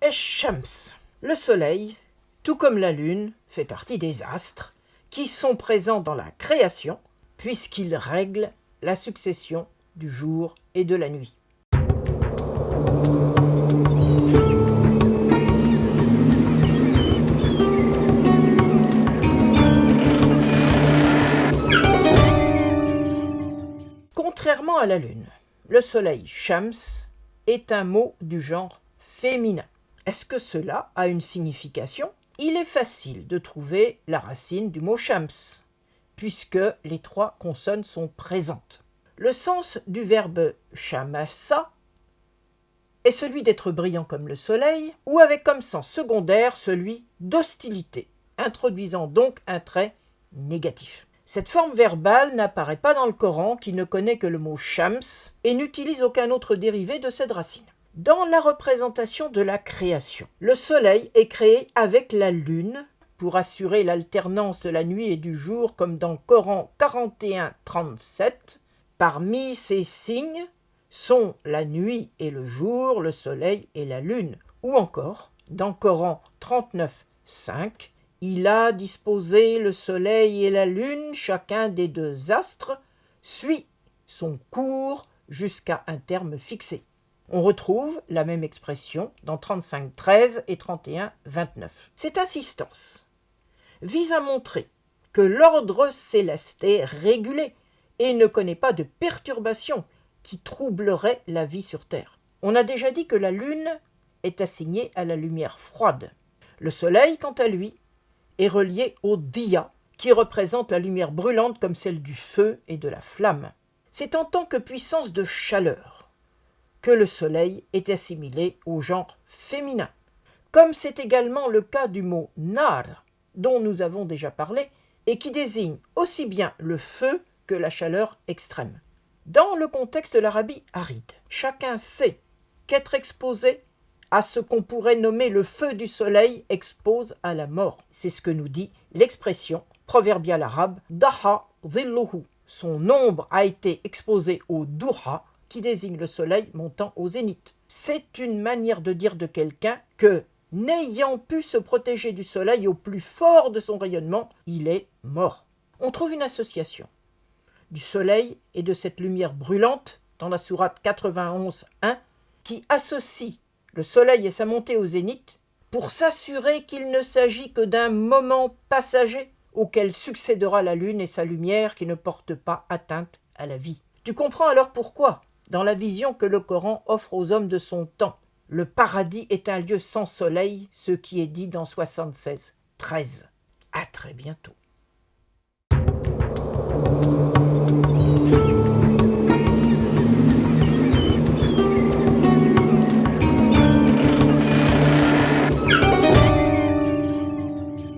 Esh-Shams. Le soleil, tout comme la lune, fait partie des astres qui sont présents dans la création puisqu'ils règlent la succession du jour et de la nuit. Contrairement à la lune, le soleil Shams est un mot du genre féminin. Est-ce que cela a une signification ? Il est facile de trouver la racine du mot Shams, puisque les trois consonnes sont présentes. Le sens du verbe shamasa est celui d'être brillant comme le soleil, ou avec comme sens secondaire celui d'hostilité, introduisant donc un trait négatif. Cette forme verbale n'apparaît pas dans le Coran qui ne connaît que le mot Shams et n'utilise aucun autre dérivé de cette racine. Dans la représentation de la création, le soleil est créé avec la lune pour assurer l'alternance de la nuit et du jour comme dans Coran 41-37. Parmi ces signes sont la nuit et le jour, le soleil et la lune. Ou encore, dans Coran 39-5, il a disposé le soleil et la lune, chacun des deux astres, suit son cours jusqu'à un terme fixé. On retrouve la même expression dans 35-13 et 31-29. Cette insistance vise à montrer que l'ordre céleste est régulé et ne connaît pas de perturbations qui troublerait la vie sur Terre. On a déjà dit que la lune est assignée à la lumière froide. Le soleil, quant à lui, est relié au diya, qui représente la lumière brûlante comme celle du feu et de la flamme. C'est en tant que puissance de chaleur que le soleil est assimilé au genre féminin, comme c'est également le cas du mot nar, dont nous avons déjà parlé, et qui désigne aussi bien le feu que la chaleur extrême. Dans le contexte de l'Arabie aride, chacun sait qu'être exposé à ce qu'on pourrait nommer le feu du soleil expose à la mort. C'est ce que nous dit l'expression proverbiale arabe « daha dhilluhu ». Son ombre a été exposée au duha, qui désigne le soleil montant au zénith. C'est une manière de dire de quelqu'un que, n'ayant pu se protéger du soleil au plus fort de son rayonnement, il est mort. On trouve une association du soleil et de cette lumière brûlante dans la sourate 91.1 qui associe le soleil et sa montée au zénith pour s'assurer qu'il ne s'agit que d'un moment passager auquel succédera la lune et sa lumière qui ne portent pas atteinte à la vie. Tu comprends alors pourquoi, dans la vision que le Coran offre aux hommes de son temps, le paradis est un lieu sans soleil, ce qui est dit dans 76-13. À très bientôt.